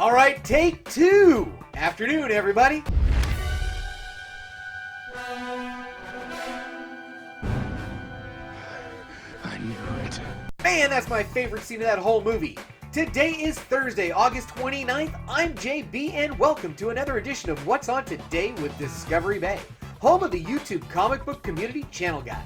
All right, take two. Afternoon, everybody. I knew it. Man, that's my favorite scene of that whole movie. Today is Thursday, August 29th. I'm JB, and welcome to another edition of What's On Today with Discovery Bay, home of the YouTube comic book community channel guide.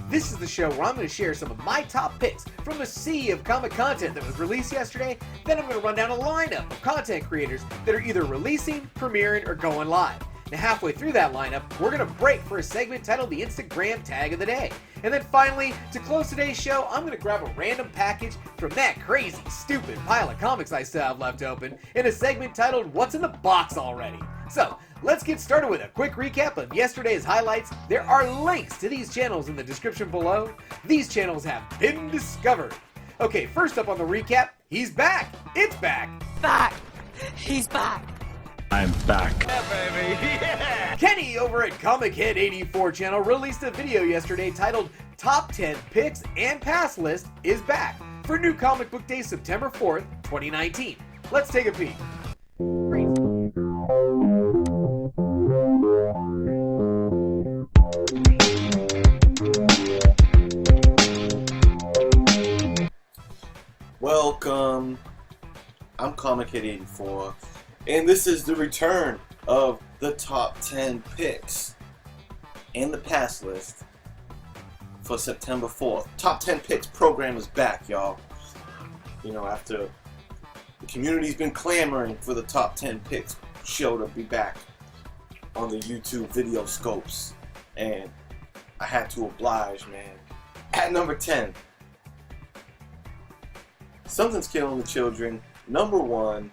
This is the show where I'm going to share some of my top picks from a sea of comic content that was released yesterday. Then I'm going to run down a lineup of content creators that are either releasing, premiering, or going live. Now, halfway through that lineup, we're going to break for a segment titled the Instagram Tag of the Day. And then finally, to close today's show, I'm going to grab a random package from that crazy, stupid pile of comics I still have left open in a segment titled What's in the Box Already? So, let's get started with a quick recap of yesterday's highlights. There are links to these channels in the description below. These channels have been discovered. Okay, first up on the recap, he's back. It's back. Back. He's back. I'm back. Yeah, baby. Yeah. Kenny over at ComicHead 84 channel released a video yesterday titled Top 10 Picks and Pass List is back for New Comic Book Day, September 4th, 2019. Let's take a peek. Welcome, I'm ComicHead 84, and this is the return of the top 10 picks and the pass list for September 4th. Top 10 picks program is back, y'all. You know, after the community's been clamoring for the top 10 picks show to be back on the YouTube video scopes, and I had to oblige, man. At number 10, Something's Killing the Children, number 1.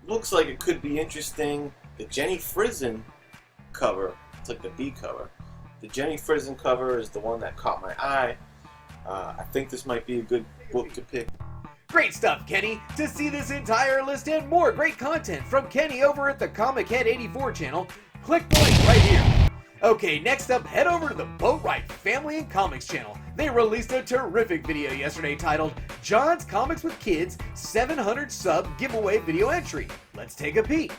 Looks like it could be interesting. The Jenny Frison cover, it's like the B cover. The Jenny Frison cover is the one that caught my eye. I think this might be a good book to pick. Great stuff, Kenny. To see this entire list and more great content from Kenny over at the ComicHead 84 channel, click the link right here. Okay, next up, head over to the Boatwright Family and Comics channel. They released a terrific video yesterday titled John's Comics with Kids 700 Sub Giveaway Video Entry. Let's take a peek.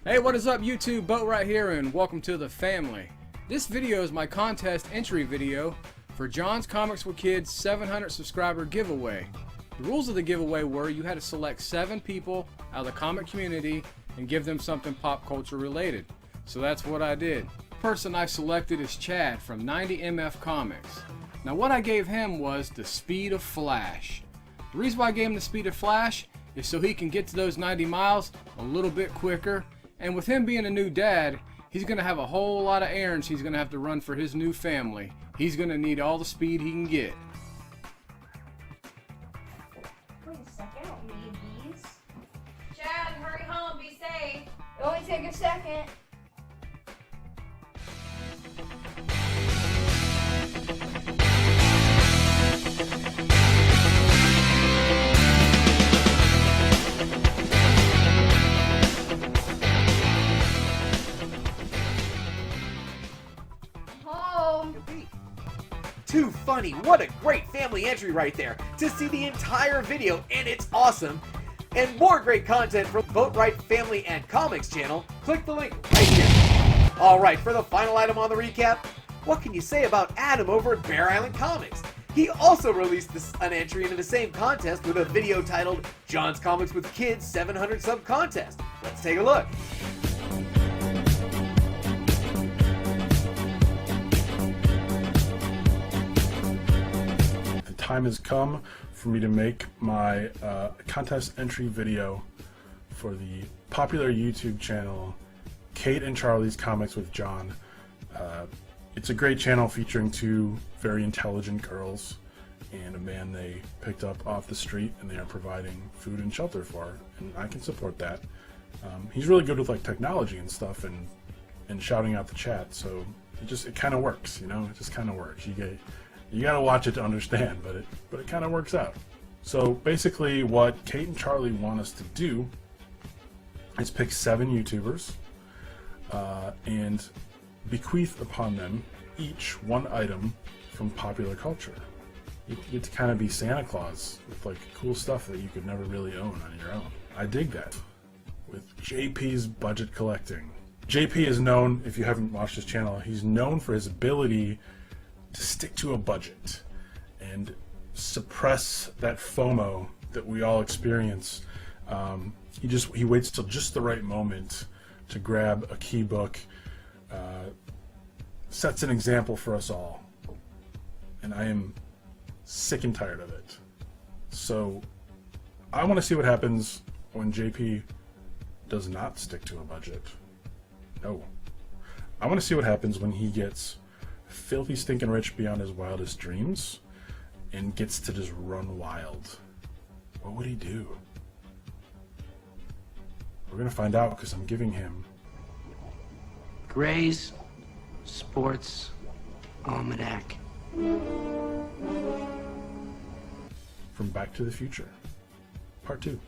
Hey, what is up YouTube? Boatwright here, and welcome to the family. This video is my contest entry video for John's Comics with Kids 700 subscriber giveaway. The rules of the giveaway were you had to select 7 people out of the comic community and give them something pop culture related. So that's what I did. The person I selected is Chad from 90MF Comics. Now what I gave him was the speed of Flash. The reason why I gave him the speed of Flash is so he can get to those 90 miles a little bit quicker. And with him being a new dad, he's going to have a whole lot of errands he's going to have to run for his new family. He's going to need all the speed he can get. Wait a second, I don't need these. Chad, hurry home. Be safe. It'll only take a second. Too funny. What a great family entry right there. To see the entire video, and it's awesome. And more great content from Boatwright Family and Comics channel, click the link right here. Alright, for the final item on the recap, what can you say about Adam over at Bear Island Comics? He also released an entry into the same contest with a video titled John's Comics with Kids 700 Sub Contest. Let's take a look. Time has come for me to make my contest entry video for the popular YouTube channel Kate and Charlie's Comics with John. It's a great channel featuring 2 very intelligent girls and a man they picked up off the street, and they are providing food and shelter for, and I can support that. He's really good with like technology and stuff and shouting out the chat, so it kind of works, you know. It just kind of works. You gotta watch it to understand, but it kind of works out. So basically what Kate and Charlie want us to do is pick 7 YouTubers and bequeath upon them each one item from popular culture. You get to kind of be Santa Claus with like cool stuff that you could never really own on your own. I dig that. With JP's budget collecting. JP is known, if you haven't watched his channel, he's known for his ability to stick to a budget and suppress that FOMO that we all experience. He waits till just the right moment to grab a key book, sets an example for us all, and I am sick and tired of it. So I want to see what happens when JP does not stick to a budget. No. I want to see what happens when he gets filthy stinking rich beyond his wildest dreams and gets to just run wild. What would he do? We're going to find out because I'm giving him Gray's Sports Almanac. from Back to the Future, Part 2.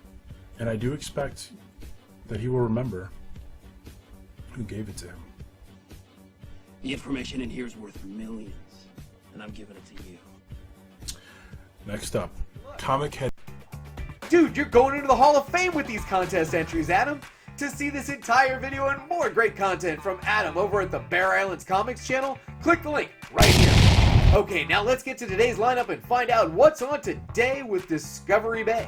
And I do expect that he will remember who gave it to him. The information in here is worth millions, and I'm giving it to you. Next up, ComicHead. Dude, you're going into the Hall of Fame with these contest entries, Adam. To see this entire video and more great content from Adam over at the Bear Islands Comics channel, click the link right here. Okay, now let's get to today's lineup and find out what's on today with Discovery Bay.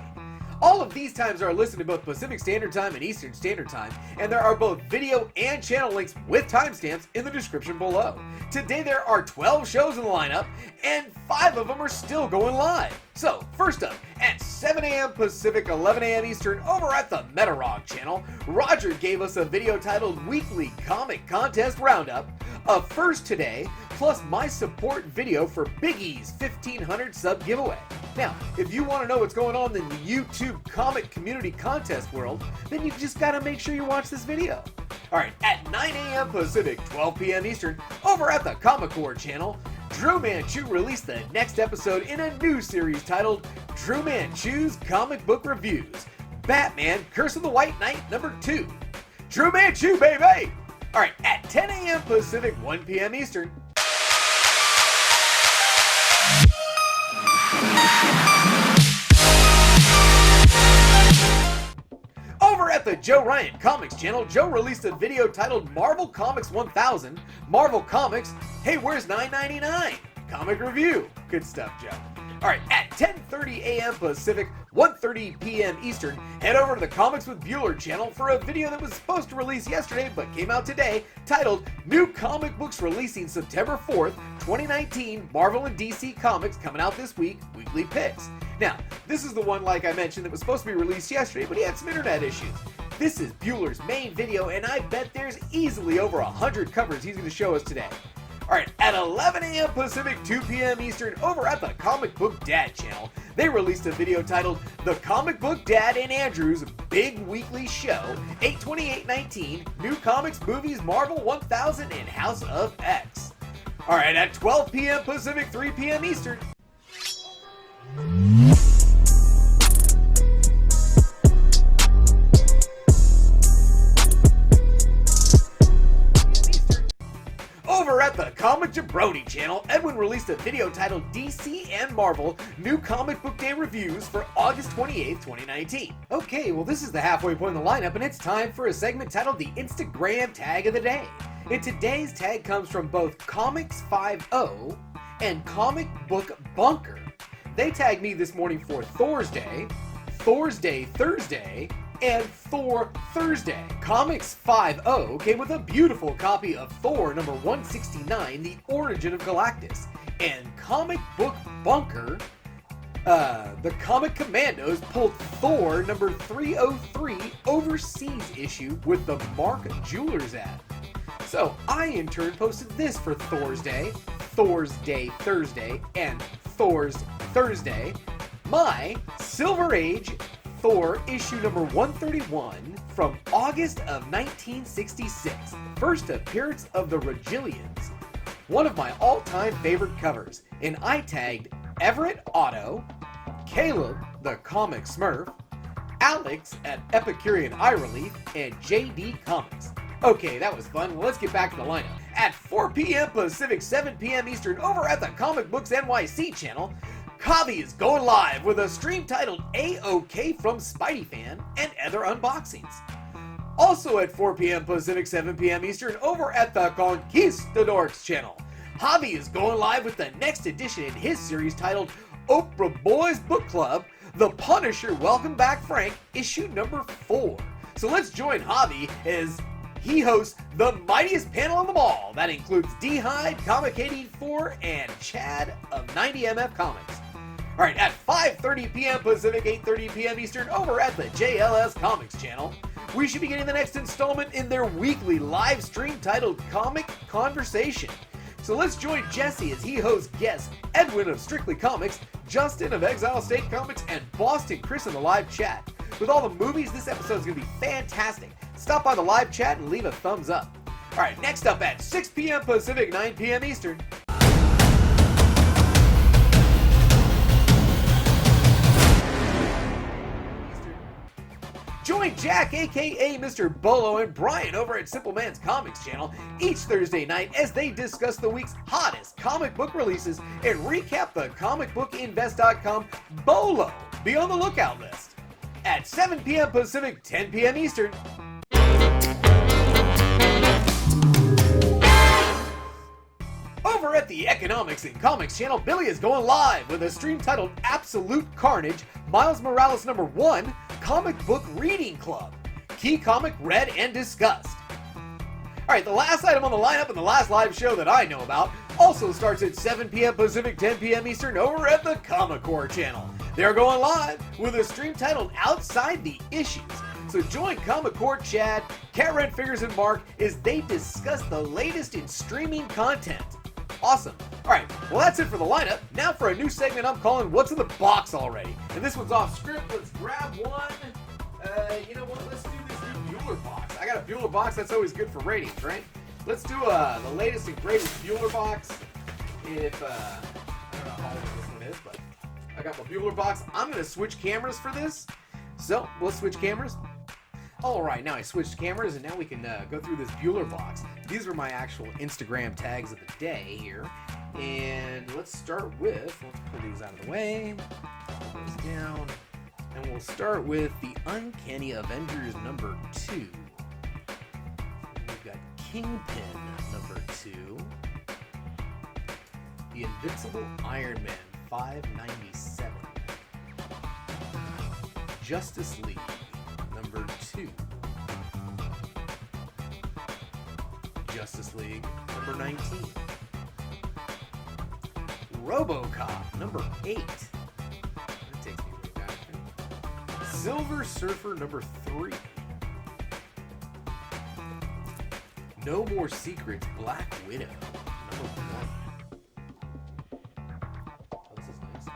All of these times are listed in both Pacific Standard Time and Eastern Standard Time, and there are both video and channel links with timestamps in the description below. Today there are 12 shows in the lineup, and 5 of them are still going live. So, first up, at 7 a.m. Pacific, 11 a.m. Eastern, over at the Metarog channel, Roger gave us a video titled Weekly Comic Contest Roundup, a first today, plus my support video for Bigeez 1500 sub giveaway. Now, if you want to know what's going on in the YouTube comic community contest world, then you just gotta make sure you watch this video. Alright, at 9 a.m. Pacific, 12 p.m. Eastern, over at the ComicBook channel, DruManchu released the next episode in a new series titled DruManchu's Comic Book Reviews, Batman Curse of the White Knight number 2. DruManchu, baby! Alright, at 10 a.m. Pacific, 1 p.m. Eastern, over at the Joe Ryan Comics channel, Joe released a video titled Marvel Comics 1000, Marvel Comics, Hey, Where's $9.99? Comic Review. Good stuff, Joe. Alright, at 10:30 a.m. Pacific, 1:30 p.m. Eastern, head over to the Comics with Bueller channel for a video that was supposed to release yesterday but came out today, titled New Comic Books Releasing September 4th, 2019, Marvel and DC Comics Coming Out This Week, Weekly Picks. Now, this is the one, like I mentioned, that was supposed to be released yesterday, but he had some internet issues. This is Bueller's main video, and I bet there's easily over 100 covers he's going to show us today. Alright, at 11 a.m. Pacific, 2 p.m. Eastern, over at the Comic Book Dad channel, they released a video titled The Comic Book Dad and Andrew's Big Weekly Show, 8/28/19, New Comics, Movies, Marvel 1000, and House of X. Alright, at 12 p.m. Pacific, 3 p.m. Eastern, over at the Comic Jabroni channel, Edwin released a video titled DC and Marvel New Comic Book Day Reviews for August 28th, 2019. Okay, well this is the halfway point in the lineup, and it's time for a segment titled the Instagram Tag of the Day. And today's tag comes from both Comics50 and Comic Book Bunker. They tagged me this morning for Thor's Day, Thursday, and Thor Thursday. Comics50 came with a beautiful copy of Thor number 169, The Origin of Galactus, and Comic Book Bunker, the Comic Commandos pulled Thor number 303 overseas issue with the Mark Jewelers ad. So I in turn posted this for Thor's Day Thursday, and Thor's Thursday, my Silver Age Thor issue number 131 from August of 1966, first appearance of the Regillians, one of my all-time favorite covers, and I tagged Everett Otto, Caleb the Comic Smurf, Alex at Epicurean Eye Relief, and JD Comics. Okay, that was fun. Well, let's get back to the lineup. At 4 p.m. Pacific, 7 p.m. Eastern, over at the Comic Books NYC channel, Kavi is going live with a stream titled A-OK from Spidey Fan and other unboxings. Also at 4 p.m. Pacific, 7 p.m. Eastern, over at the Conquistadors channel, Javi is going live with the next edition in his series titled OPRAH Boys Book Club, The Punisher Welcome Back Frank, issue number 4. So let's join Javi as he hosts the mightiest panel of them all. That includes D-Hyde, ComicHead, and Chad of 90MF Comics. Alright, at 5:30 p.m. Pacific, 8:30 p.m. Eastern, over at the JLS Comics channel, we should be getting the next installment in their weekly live stream titled Comic Conversation. So let's join Jesse as he hosts guests Edwin of Strictly Comics, Justin of Exile State Comics, and Boston Chris in the live chat. With all the movies, this episode is going to be fantastic. Stop by the live chat and leave a thumbs up. Alright, next up at 6 p.m. Pacific, 9 p.m. Eastern. Join Jack, aka Mr. Bolo, and Brian over at Simple Man's Comics channel each Thursday night as they discuss the week's hottest comic book releases and recap the comicbookinvest.com Bolo Be on the Lookout list. At 7 p.m. Pacific, 10 p.m. Eastern. Over at the Economics and Comics channel, Billy is going live with a stream titled Absolute Carnage, Miles Morales number 1, Comic Book Reading Club. Key comic read and discussed. Alright, the last item on the lineup and the last live show that I know about also starts at 7 p.m. Pacific, 10 p.m. Eastern over at the Comic Core channel. They're going live with a stream titled Outside the Issues. So join Comic Core Chad, Cat Red Figures, and Mark as they discuss the latest in streaming content. Awesome. Alright, well that's it for the lineup. Now for a new segment I'm calling What's in the Box Already? And this one's off script. Let's grab one. You know what? Let's do this new Bueller box. I got a Bueller box. That's always good for ratings, right? Let's do the latest and greatest Bueller box. If, I don't know how old this one is, but I got my Bueller box. I'm going to switch cameras for this. So, we'll switch cameras. Alright, now I switched cameras and now we can go through this Bueller box. These are my actual Instagram tags of the day here. And let's start with, let's pull these out of the way, pull those down, and we'll start with the Uncanny Avengers number 2. We've got Kingpin number 2. The Invincible Iron Man 597. Justice League number 2. Justice League number 19. RoboCop number 8. That takes me way back. Silver Surfer number 3. No More Secrets Black Widow number 1. Oh, this is nice.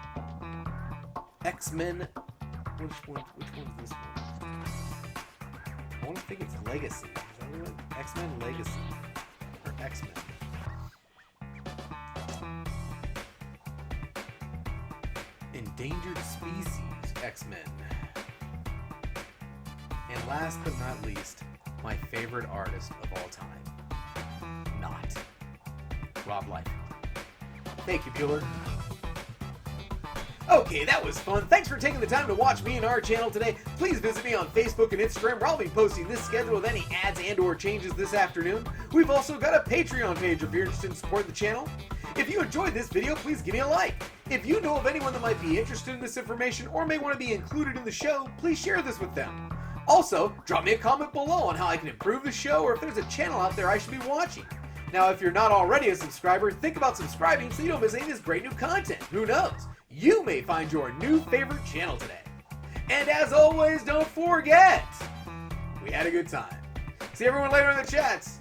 X-Men. Which one's this one? I want to think it's Legacy. Is that what? X-Men Legacy. Or X-Men. Endangered Species X-Men. And last but not least, my favorite artist of all time. Not Rob Liefeld. Thank you, Bueller. Okay, that was fun. Thanks for taking the time to watch me and our channel today. Please visit me on Facebook and Instagram, where I'll be posting this schedule with any ads and or changes this afternoon. We've also got a Patreon page if you're interested in supporting the channel. If you enjoyed this video, please give me a like. If you know of anyone that might be interested in this information or may want to be included in the show, please share this with them. Also, drop me a comment below on how I can improve the show or if there's a channel out there I should be watching. Now, if you're not already a subscriber, think about subscribing so you don't miss any of this great new content. Who knows? You may find your new favorite channel today. And as always, don't forget, we had a good time. See everyone later in the chats.